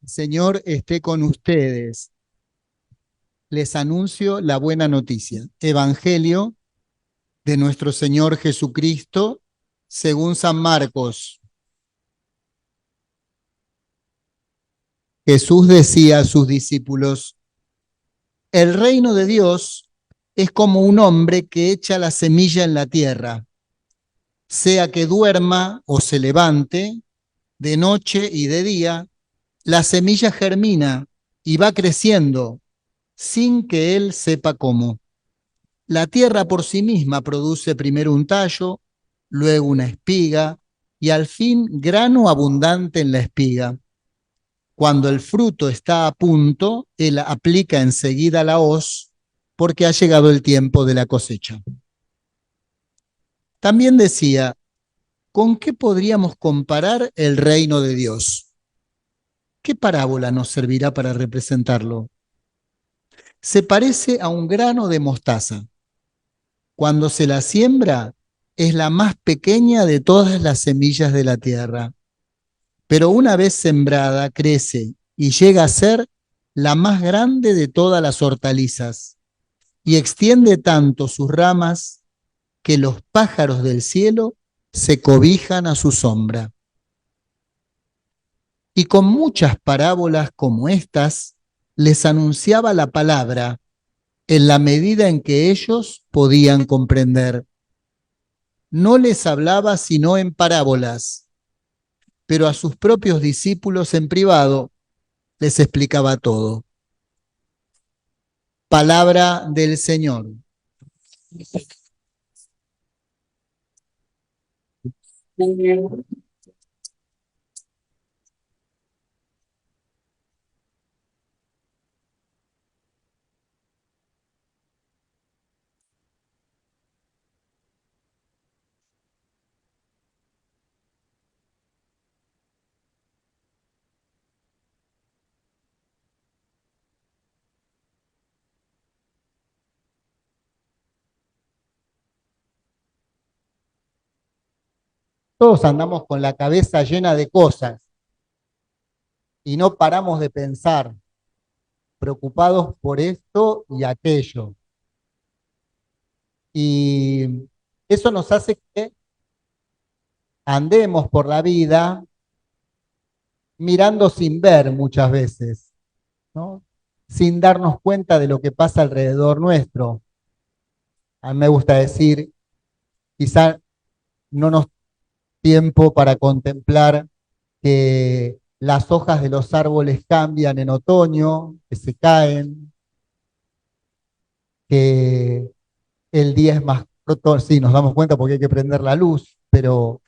Señor esté con ustedes. Les anuncio la buena noticia. Evangelio de nuestro Señor Jesucristo, según San Marcos. Jesús decía a sus discípulos: el reino de Dios es como un hombre que echa la semilla en la tierra, sea que duerma o se levante, de noche y de día, la semilla germina y va creciendo sin que él sepa cómo. La tierra por sí misma produce primero un tallo, luego una espiga y al fin grano abundante en la espiga. Cuando el fruto está a punto, él aplica enseguida la hoz porque ha llegado el tiempo de la cosecha. También decía: ¿con qué podríamos comparar el reino de Dios? ¿Qué parábola nos servirá para representarlo? Se parece a un grano de mostaza. Cuando se la siembra, es la más pequeña de todas las semillas de la tierra, pero una vez sembrada crece y llega a ser la más grande de todas las hortalizas y extiende tanto sus ramas que los pájaros del cielo se cobijan a su sombra. Y con muchas parábolas como estas, les anunciaba la palabra en la medida en que ellos podían comprender. No les hablaba sino en parábolas, pero a sus propios discípulos en privado les explicaba todo. Palabra del Señor. Todos andamos con la cabeza llena de cosas y no paramos de pensar, preocupados por esto y aquello. Y eso nos hace que andemos por la vida mirando sin ver muchas veces, ¿no? Sin darnos cuenta de lo que pasa alrededor nuestro. A mí me gusta decir, quizá no nos tiempo para contemplar que las hojas de los árboles cambian en otoño, que se caen, que el día es más corto, sí, nos damos cuenta porque hay que prender la luz, pero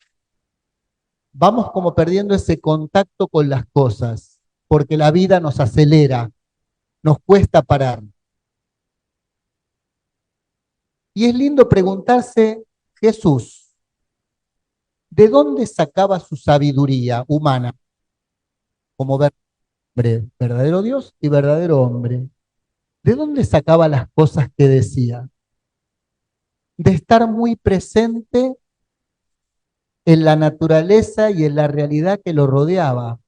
vamos como perdiendo ese contacto con las cosas, porque la vida nos acelera, nos cuesta parar. Y es lindo preguntarse, Jesús, ¿de dónde sacaba su sabiduría humana como verdadero Dios y verdadero hombre? ¿De dónde sacaba las cosas que decía? De estar muy presente en la naturaleza y en la realidad que lo rodeaba.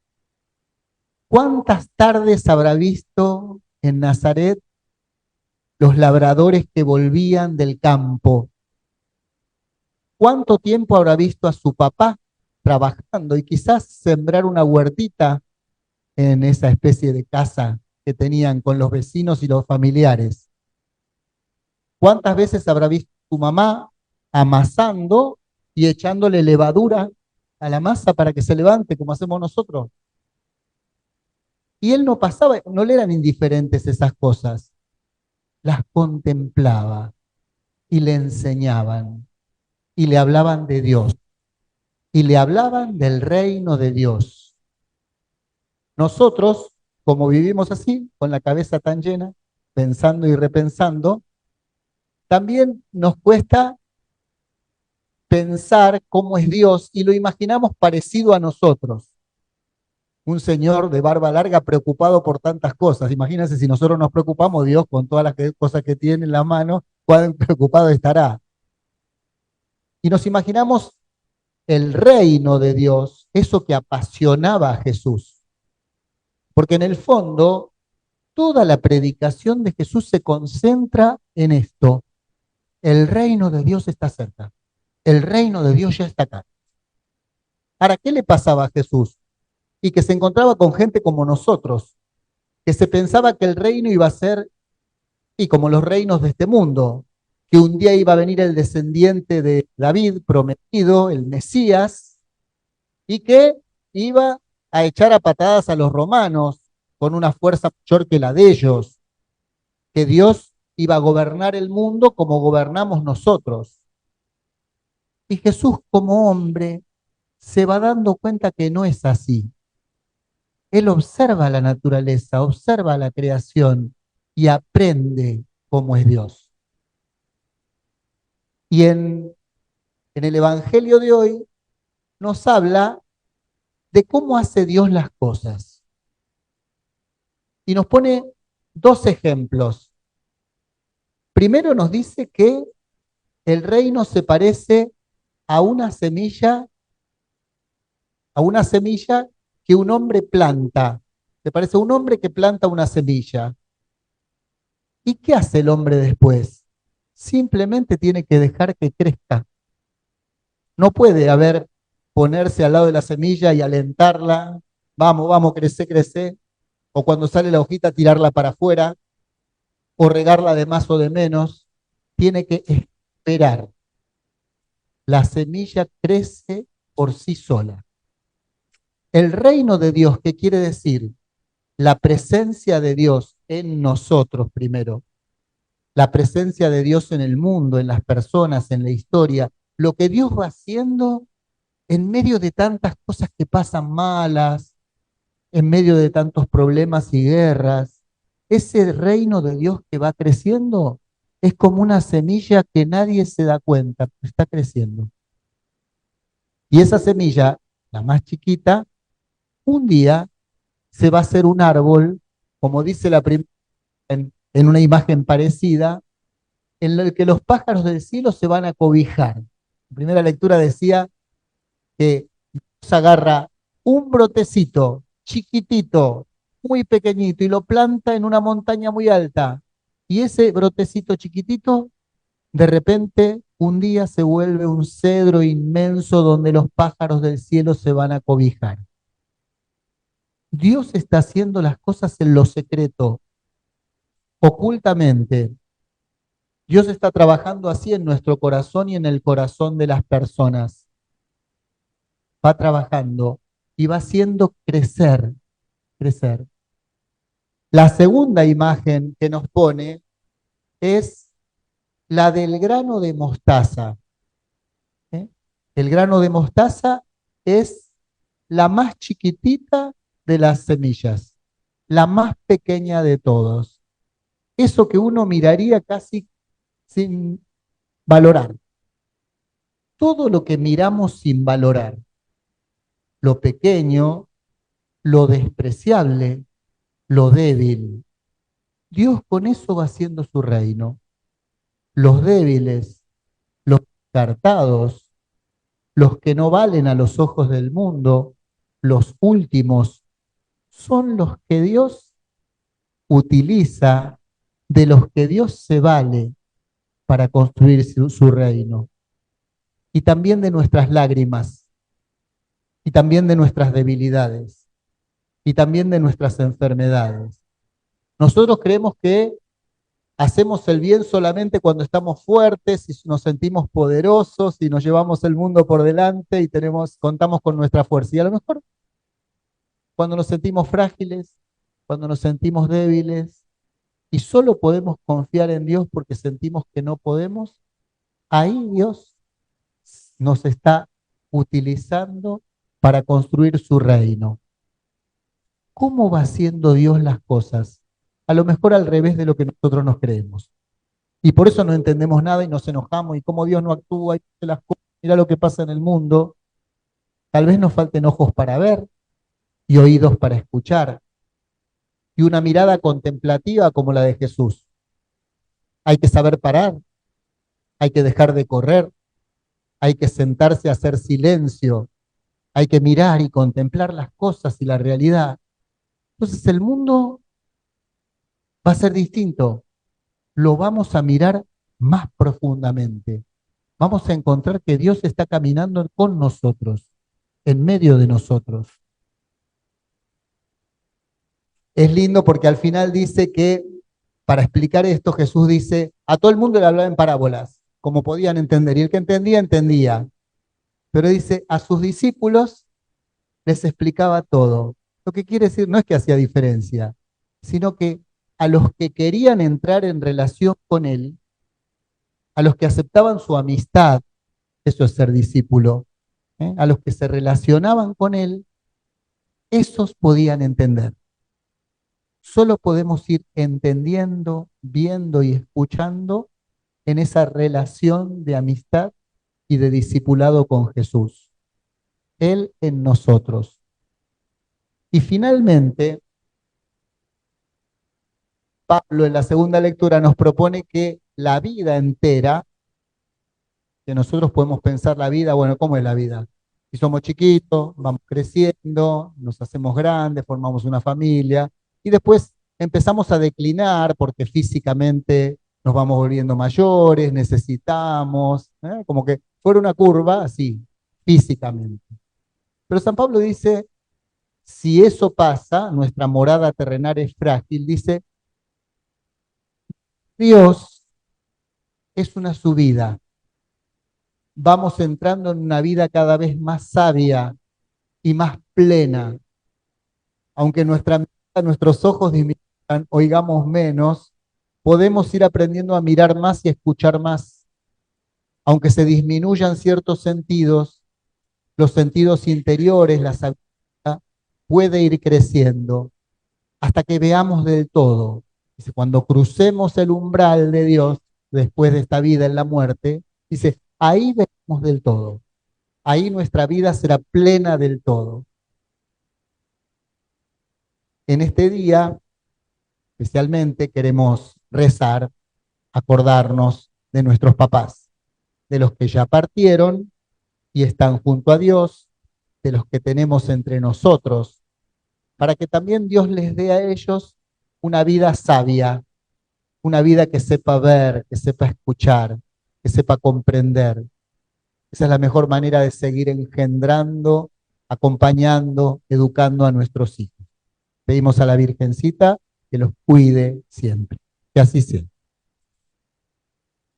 ¿Cuántas tardes habrá visto en Nazaret los labradores que volvían del campo? ¿Cuánto tiempo habrá visto a su papá trabajando y quizás sembrar una huertita en esa especie de casa que tenían con los vecinos y los familiares? ¿Cuántas veces habrá visto tu mamá amasando y echándole levadura a la masa para que se levante como hacemos nosotros? Y él no pasaba, no le eran indiferentes esas cosas, las contemplaba y le enseñaban y le hablaban de Dios y le hablaban del reino de Dios. Nosotros, como vivimos así, con la cabeza tan llena, pensando y repensando, también nos cuesta pensar cómo es Dios y lo imaginamos parecido a nosotros. Un señor de barba larga preocupado por tantas cosas. Imagínense si nosotros nos preocupamos, Dios con todas las cosas que tiene en la mano, cuán preocupado estará. Y nos imaginamos el reino de Dios, eso que apasionaba a Jesús. Porque en el fondo, toda la predicación de Jesús se concentra en esto. El reino de Dios está cerca. El reino de Dios ya está acá. Ahora, ¿qué le pasaba a Jesús? Y que se encontraba con gente como nosotros, que se pensaba que el reino iba a ser, y como los reinos de este mundo, que un día iba a venir el descendiente de David prometido, el Mesías, y que iba a echar a patadas a los romanos con una fuerza mayor que la de ellos, que Dios iba a gobernar el mundo como gobernamos nosotros. Y Jesús como hombre se va dando cuenta que no es así. Él observa la naturaleza, observa la creación y aprende cómo es Dios. Y en el Evangelio de hoy nos habla de cómo hace Dios las cosas. Y nos pone dos ejemplos. Primero nos dice que el reino se parece a una semilla que un hombre planta. Se parece a un hombre que planta una semilla. ¿Y qué hace el hombre después? Simplemente tiene que dejar que crezca. No puede ponerse al lado de la semilla y alentarla. Vamos, vamos, crece, crece. O cuando sale la hojita, tirarla para afuera. O regarla de más o de menos. Tiene que esperar. La semilla crece por sí sola. El reino de Dios, ¿qué quiere decir? La presencia de Dios en nosotros primero, la presencia de Dios en el mundo, en las personas, en la historia, lo que Dios va haciendo en medio de tantas cosas que pasan malas, en medio de tantos problemas y guerras. Ese reino de Dios que va creciendo es como una semilla que nadie se da cuenta, pero está creciendo. Y esa semilla, la más chiquita, un día se va a hacer un árbol, como dice la primera en una imagen parecida, en el que los pájaros del cielo se van a cobijar. La primera lectura decía que Dios agarra un brotecito chiquitito, muy pequeñito, y lo planta en una montaña muy alta. Y ese brotecito chiquitito, de repente, un día se vuelve un cedro inmenso donde los pájaros del cielo se van a cobijar. Dios está haciendo las cosas en lo secreto, ocultamente. Dios está trabajando así en nuestro corazón y en el corazón de las personas. Va trabajando y va haciendo crecer, crecer. La segunda imagen que nos pone es la del grano de mostaza. ¿Eh? El grano de mostaza es la más chiquitita de las semillas, la más pequeña de todos. Eso que uno miraría casi sin valorar. Todo lo que miramos sin valorar, lo pequeño, lo despreciable, lo débil. Dios con eso va haciendo su reino. Los débiles, los descartados, los que no valen a los ojos del mundo, los últimos, son los que Dios utiliza, de los que Dios se vale para construir su reino. Y también de nuestras lágrimas, y también de nuestras debilidades, y también de nuestras enfermedades. Nosotros creemos que hacemos el bien solamente cuando estamos fuertes y nos sentimos poderosos y nos llevamos el mundo por delante y contamos con nuestra fuerza. Y a lo mejor cuando nos sentimos frágiles, cuando nos sentimos débiles y solo podemos confiar en Dios porque sentimos que no podemos, ahí Dios nos está utilizando para construir su reino. ¿Cómo va haciendo Dios las cosas? A lo mejor al revés de lo que nosotros nos creemos. Y por eso no entendemos nada y nos enojamos y cómo Dios no actúa y hace las cosas. Mira lo que pasa en el mundo. Tal vez nos falten ojos para ver y oídos para escuchar y una mirada contemplativa como la de Jesús. Hay que saber parar, hay que dejar de correr, hay que sentarse a hacer silencio, hay que mirar y contemplar las cosas y la realidad. Entonces el mundo va a ser distinto, lo vamos a mirar más profundamente. Vamos a encontrar que Dios está caminando con nosotros, en medio de nosotros. Es lindo porque al final dice que, para explicar esto, Jesús dice, a todo el mundo le hablaba en parábolas, como podían entender, y el que entendía, entendía. Pero dice, a sus discípulos les explicaba todo. Lo que quiere decir no es que hacía diferencia, sino que a los que querían entrar en relación con él, a los que aceptaban su amistad, eso es ser discípulo, a los que se relacionaban con él, esos podían entender. Solo podemos ir entendiendo, viendo y escuchando en esa relación de amistad y de discipulado con Jesús. Él en nosotros. Y finalmente, Pablo en la segunda lectura nos propone que la vida entera, que nosotros podemos pensar la vida, bueno, ¿cómo es la vida? Si somos chiquitos, vamos creciendo, nos hacemos grandes, formamos una familia y después empezamos a declinar porque físicamente nos vamos volviendo mayores, necesitamos, como que fuera una curva así, físicamente. Pero San Pablo dice, si eso pasa, nuestra morada terrenal es frágil, dice, Dios es una subida. Vamos entrando en una vida cada vez más sabia y más plena. Aunque nuestra mirada, nuestros ojos disminuyan, oigamos menos, podemos ir aprendiendo a mirar más y a escuchar más. Aunque se disminuyan ciertos sentidos, los sentidos interiores, la sabiduría, puede ir creciendo hasta que veamos del todo. Dice, cuando crucemos el umbral de Dios, después de esta vida en la muerte, dice, ahí veremos del todo. Ahí nuestra vida será plena del todo. En este día, especialmente, queremos rezar, acordarnos de nuestros papás, de los que ya partieron y están junto a Dios, de los que tenemos entre nosotros, para que también Dios les dé a ellos una vida sabia, una vida que sepa ver, que sepa escuchar, que sepa comprender. Esa es la mejor manera de seguir engendrando, acompañando, educando a nuestros hijos. Pedimos a la Virgencita que los cuide siempre. Que así sea.